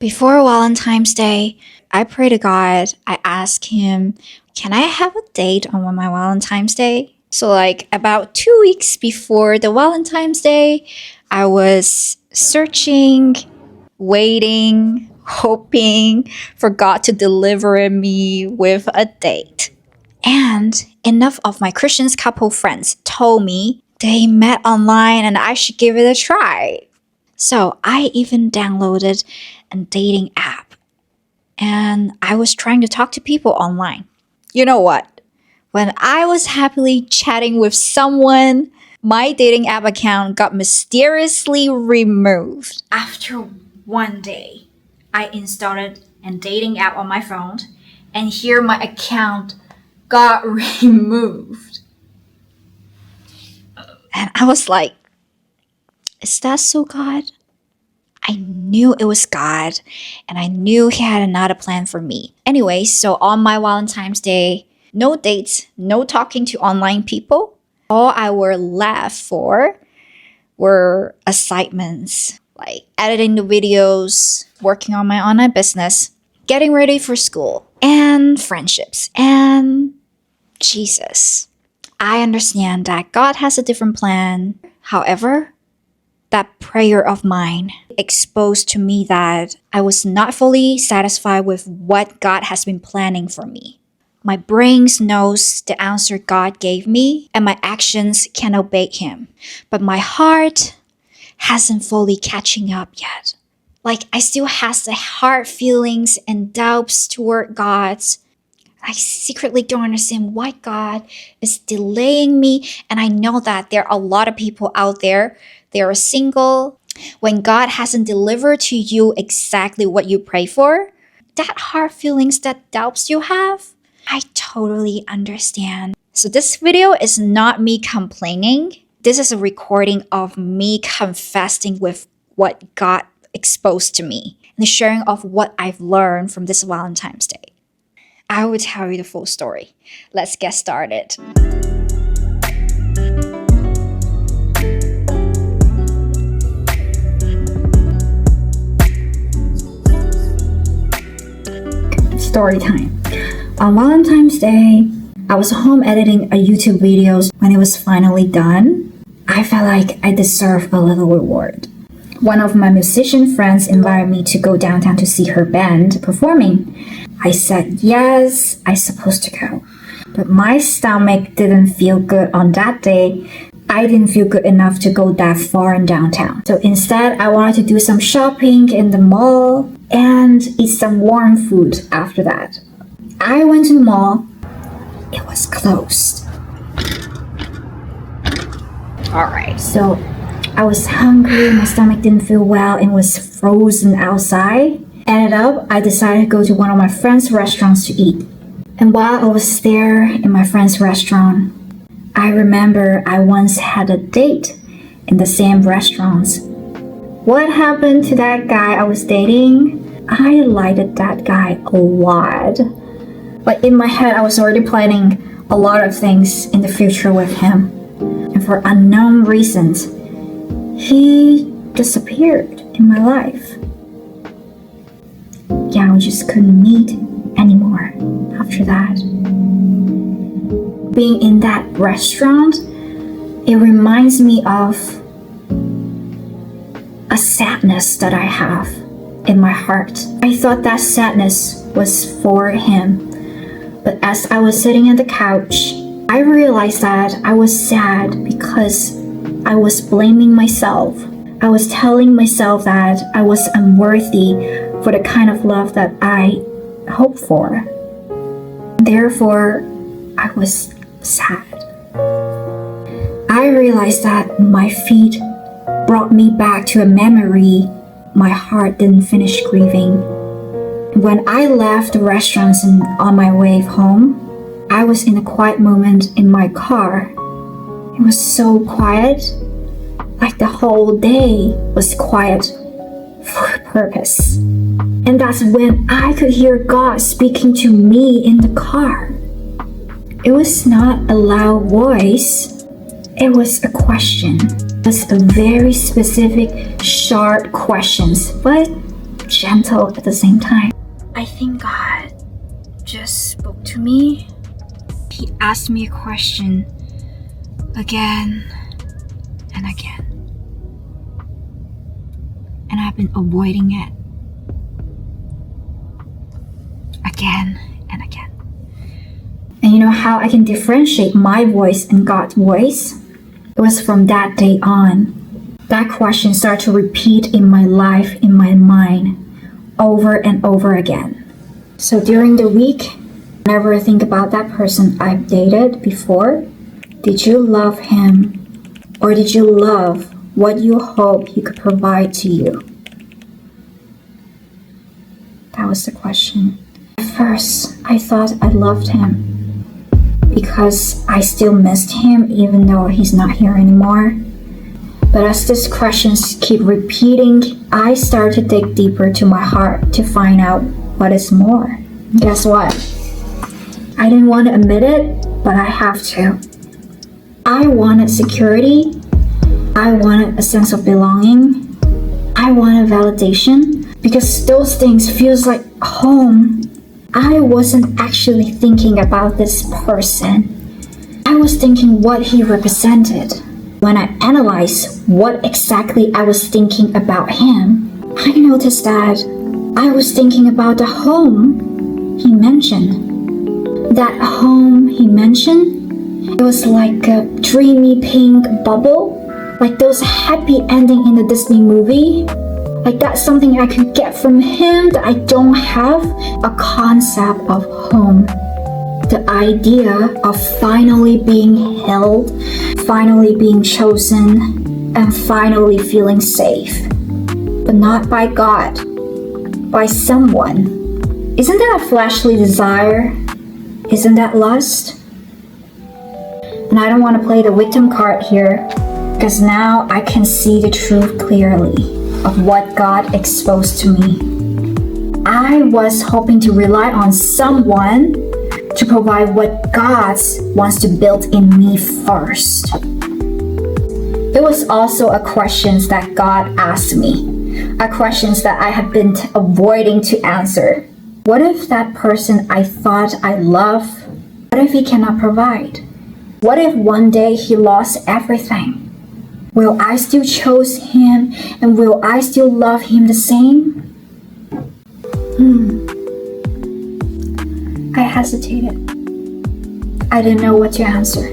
Before Valentine's Day, I pray to God. I ask Him, can I have a date on my Valentine's Day? So, like, about 2 weeks before the Valentine's Day, I was searching, waiting, hoping for God to deliver me with a date. And enough of my Christian couple friends told me they met online and I should give it a try. So I even downloaded a dating app and I was trying to talk to people online. You know what? When I was happily chatting with someone, my dating app account got mysteriously removed. After one day, I installed a dating app on my phone and here my account got removed. And I was like, is that so, God? I knew it was God and I knew He had another plan for me. Anyway, so on my Valentine's Day, no dates, no talking to online people. All I were left for were assignments, like editing the videos, working on my online business, getting ready for school, and friendships, and Jesus. I understand that God has a different plan. However, that prayer of mine exposed to me that I was not fully satisfied with what God has been planning for me. My brain knows the answer God gave me, and my actions can obey Him. But my heart hasn't fully catching up yet. Like I still has the hard feelings and doubts toward God's. I secretly don't understand why God is delaying me. And I know that there are a lot of people out there, they are single. When God hasn't delivered to you exactly what you pray for, that hard feelings, that doubts you have, I totally understand. So this video is not me complaining. This is a recording of me confessing with what God exposed to me and the sharing of what I've learned from this Valentine's Day. I will tell you the full story. Let's get started. Story time. On Valentine's Day, I was home editing a YouTube video. When it was finally done, I felt like I deserved a little reward. One of my musician friends invited me to go downtown to see her band performing. I said yes, I supposed to go. But my stomach didn't feel good on that day. I didn't feel good enough to go that far in downtown. So instead, I wanted to do some shopping in the mall and eat some warm food after that. I went to the mall. It was closed. Alright, so I was hungry, my stomach didn't feel well, and was frozen outside. Ended up, I decided to go to one of my friend's restaurants to eat. And while I was there in my friend's restaurant, I remember I once had a date in the same restaurants. What happened to that guy I was dating? I liked that guy a lot. But in my head, I was already planning a lot of things in the future with him. And for unknown reasons, he disappeared in my life. Yeah, we just couldn't meet anymore after that. Being in that restaurant, it reminds me of a sadness that I have in my heart. I thought that sadness was for him. But as I was sitting on the couch, I realized that I was sad because I was blaming myself. I was telling myself that I was unworthy for the kind of love that I hoped for. Therefore, I was sad. I realized that my feet brought me back to a memory my heart didn't finish grieving. When I left the restaurants and on my way home, I was in a quiet moment in my car. It was so quiet, like the whole day was quiet for a purpose. And that's when I could hear God speaking to me in the car. It was not a loud voice, it was a question. It was a very specific, sharp questions, but gentle at the same time. I think God just spoke to me. He asked me a question again and again. And I've been avoiding it again and again. And you know how I can differentiate my voice and God's voice? It was from that day on. That question started to repeat in my life, in my mind, over and over again. So during the week, whenever I think about that person I've dated before, did you love him? Or did you love what you hoped he could provide to you? That was the question. At first, I thought I loved him because I still missed him even though he's not here anymore. But as these questions keep repeating, I start to dig deeper to my heart to find out what is more. Guess what? I didn't want to admit it, but I have to. I wanted security. I wanted a sense of belonging. I wanted validation because those things feels like home. I wasn't actually thinking about this person. I was thinking what he represented. When I analyzed what exactly I was thinking about him, I noticed that I was thinking about the home he mentioned. That home he mentioned, it was like a dreamy pink bubble, like those happy ending in the Disney movie. Like that's something I could get from him that I don't have. A concept of home. The idea of finally being held, finally being chosen, and finally feeling safe. But not by God, by someone. Isn't that a fleshly desire? Isn't that lust? And I don't want to play the victim card here, because now I can see the truth clearly of what God exposed to me. I was hoping to rely on someone to provide what God wants to build in me first. It was also a question that God asked me, a question that I have been avoiding to answer. What if that person I thought I love, what if he cannot provide? What if one day he lost everything? Will I still choose him and will I still love him the same? I hesitated. I didn't know what to answer.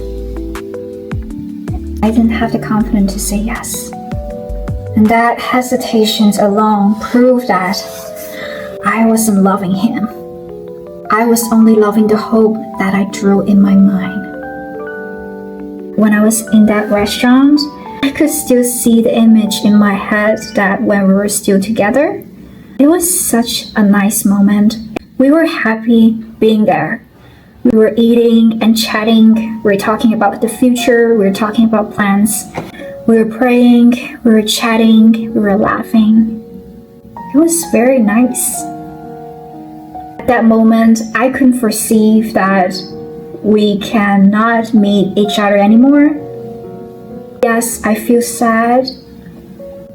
I didn't have the confidence to say yes. And that hesitation alone proved that I wasn't loving him. I was only loving the hope that I drew in my mind. When I was in that restaurant, I could still see the image in my head that when we were still together, it was such a nice moment. We were happy being there. We were eating and chatting. We were talking about the future. We were talking about plans. We were praying. We were chatting. We were laughing. It was very nice. At that moment, I couldn't foresee that we cannot meet each other anymore. Yes, I feel sad.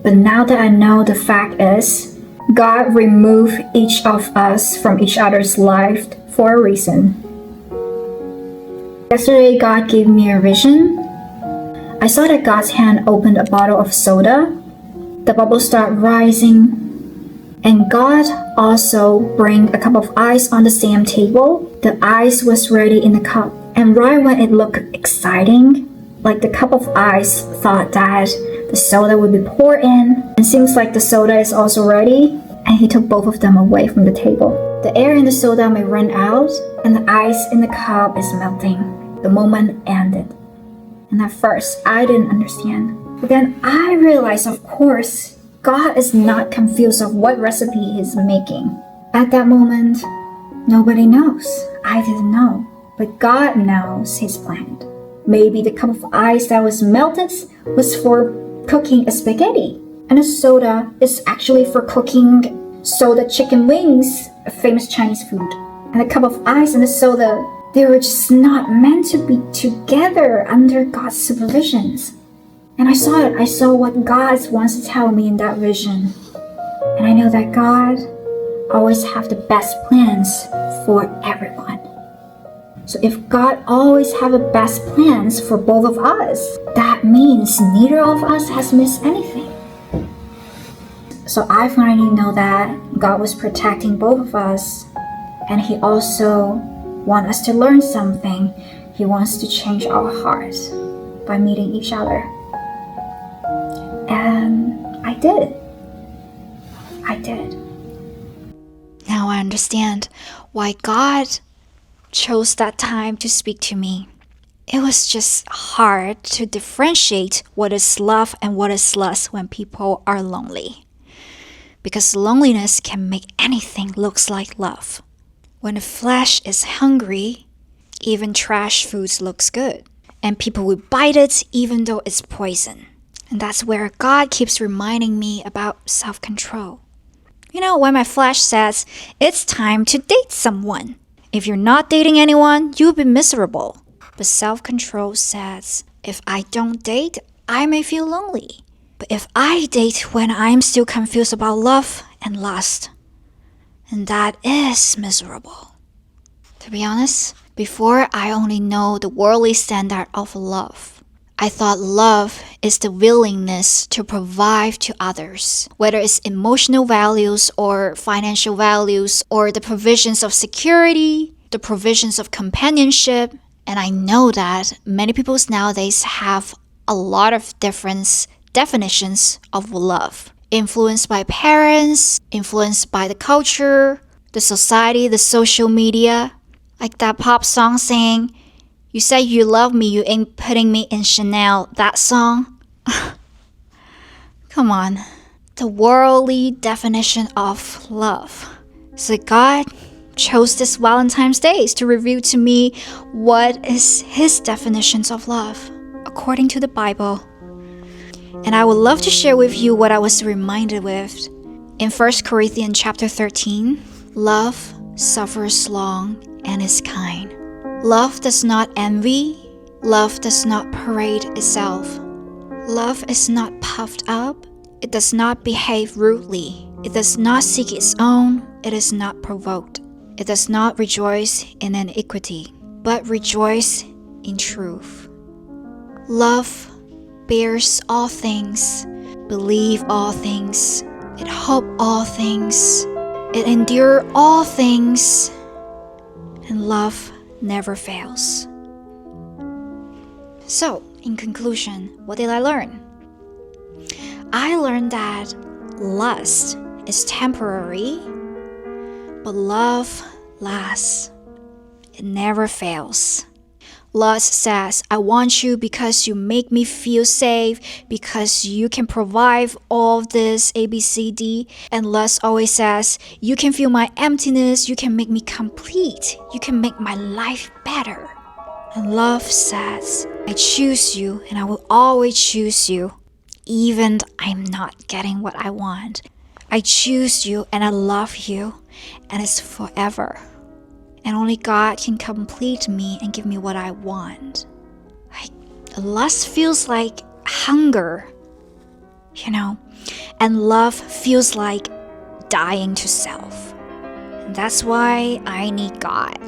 But now that I know the fact is, God removed each of us from each other's life for a reason. Yesterday, God gave me a vision. I saw that God's hand opened a bottle of soda. The bubbles start rising. And God also bring a cup of ice on the same table. The ice was ready in the cup. And right when it looked exciting, like the cup of ice thought that the soda would be poured in. It seems like the soda is also ready. And he took both of them away from the table. The air in the soda may run out, and the ice in the cup is melting. The moment ended. And at first, I didn't understand. But then I realized, of course, God is not confused of what recipe he's making. At that moment, nobody knows. I didn't know. But God knows his plan. Maybe the cup of ice that was melted was for cooking a spaghetti. And the soda is actually for cooking soda chicken wings, a famous Chinese food. And a cup of ice and the soda, they were just not meant to be together under God's supervisions. And I saw it. I saw what God wants to tell me in that vision. And And I know that God always have the best plans for everyone. So if God always have the best plans for both of us, that means neither of us has missed anything. So I finally know that God was protecting both of us, and He also wants us to learn something. He wants to change our hearts by meeting each other. And I did. I did. Now I understand why God chose that time to speak to me. It was just hard to differentiate what is love and what is lust when people are lonely. Because loneliness can make anything look like love. When the flesh is hungry, even trash foods looks good. And people will bite it even though it's poison. And that's where God keeps reminding me about self-control. You know, when my flesh says, it's time to date someone. If you're not dating anyone, you'll be miserable. But self-control says, if I don't date, I may feel lonely. But if I date when I'm still confused about love and lust, and that is miserable. To be honest, before I only know the worldly standard of love, I thought love is the willingness to provide to others, whether it's emotional values or financial values or the provisions of security, the provisions of companionship. And I know that many people nowadays have a lot of different definitions of love, influenced by parents, influenced by the culture, the society, the social media. Like that pop song saying, you say you love me, you ain't putting me in Chanel. That song? Come on. The worldly definition of love. So God chose this Valentine's Day to reveal to me what is His definitions of love according to the Bible. And I would love to share with you what I was reminded with. In 1 Corinthians chapter 13, love suffers long and is kind. Love does not envy. Love does not parade itself. Love is not puffed up. It does not behave rudely. It does not seek its own. It is not provoked. It does not rejoice in iniquity, but rejoice in truth. Love bears all things, believe all things, it hope all things, it endure all things, and love never fails. So, in conclusion, what did I learn? I learned that lust is temporary, but love lasts. It never fails. Lust says, I want you because you make me feel safe, because you can provide all this A, B, C, D. And lust always says, you can feel my emptiness, you can make me complete, you can make my life better. And love says, I choose you and I will always choose you, even I'm not getting what I want. I choose you and I love you, and it's forever. And only God can complete me and give me what I want. Like, lust feels like hunger, and love feels like dying to self. And that's why I need God.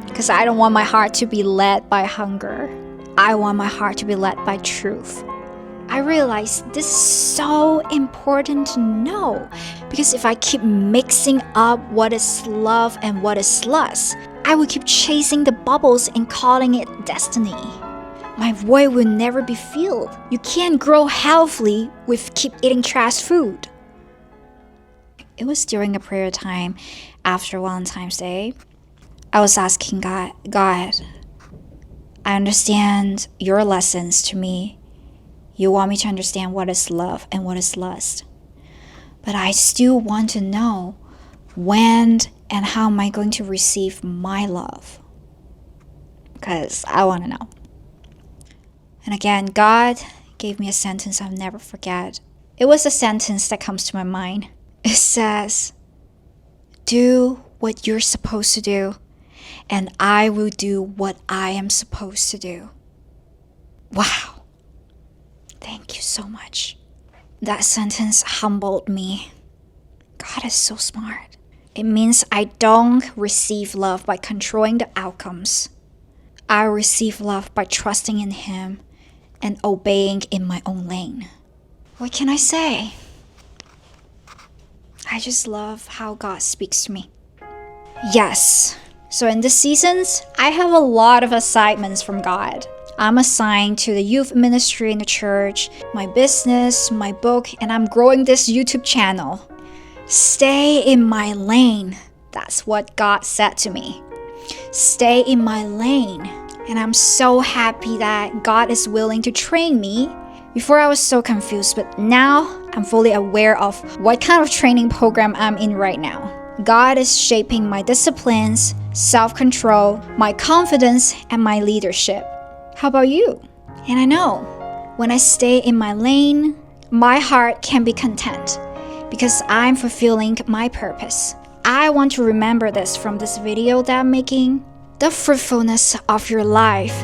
Because I don't want my heart to be led by hunger. I want my heart to be led by truth. I realize this is so important to know, because if I keep mixing up what is love and what is lust, I will keep chasing the bubbles and calling it destiny. My void will never be filled. You can't grow healthily with keep eating trash food. It was during a prayer time after Valentine's Day. I was asking God, I understand your lessons to me. You want me to understand what is love and what is lust. But I still want to know when and how am I going to receive my love. Because I want to know. And again, God gave me a sentence I'll never forget. It was a sentence that comes to my mind. It says, do what you're supposed to do, and I will do what I am supposed to do. Wow. Thank you so much. That sentence humbled me. God is so smart. It means I don't receive love by controlling the outcomes. I receive love by trusting in Him and obeying in my own lane. What can I say? I just love how God speaks to me. Yes. So in this seasons, I have a lot of assignments from God. I'm assigned to the youth ministry in the church, my business, my book, and I'm growing this YouTube channel. Stay in my lane. That's what God said to me. Stay in my lane. And I'm so happy that God is willing to train me. Before I was so confused, but now I'm fully aware of what kind of training program I'm in right now. God is shaping my disciplines, self-control, my confidence, and my leadership. How about you? And I know, when I stay in my lane, my heart can be content because I'm fulfilling my purpose. I want to remember this from this video that I'm making. The fruitfulness of your life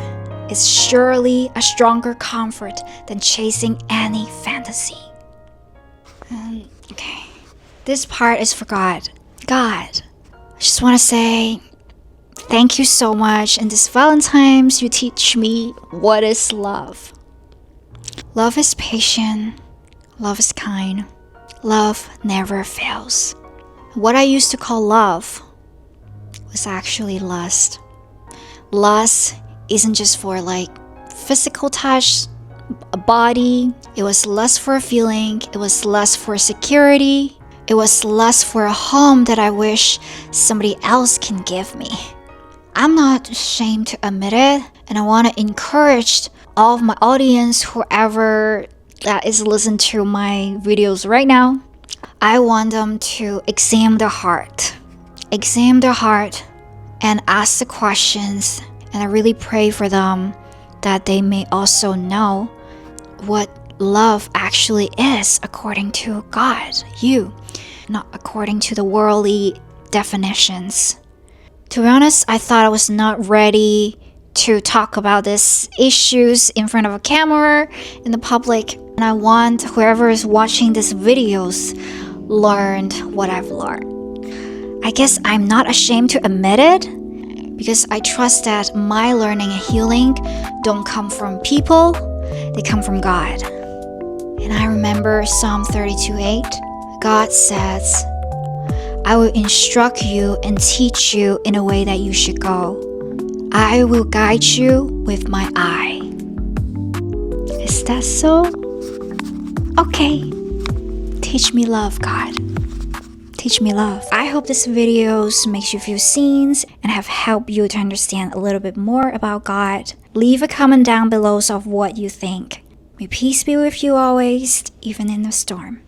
is surely a stronger comfort than chasing any fantasy. Okay, this part is for God. God, I just want to say thank you so much. And this Valentine's, you teach me what is love. Love is patient. Love is kind. Love never fails. What I used to call love was actually lust. Lust isn't just for like physical touch, a body. It was lust for a feeling. It was lust for security. It was lust for a home that I wish somebody else can give me. I'm not ashamed to admit it, and I want to encourage all of my audience, whoever that is listening to my videos right now. I want them to examine their heart. Examine their heart and ask the questions. And I really pray for them that they may also know what love actually is according to God, you, not according to the worldly definitions. To be honest, I thought I was not ready to talk about these issues in front of a camera in the public. And I want whoever is watching these videos learned what I've learned. I guess I'm not ashamed to admit it because I trust that my learning and healing don't come from people, they come from God. And I remember Psalm 32:8. God says, I will instruct you and teach you in a way that you should go. I will guide you with my eye. Is that so? Okay. Teach me love, God. Teach me love. I hope this video makes you feel seen and have helped you to understand a little bit more about God. Leave a comment down below of what you think. May peace be with you always, even in the storm.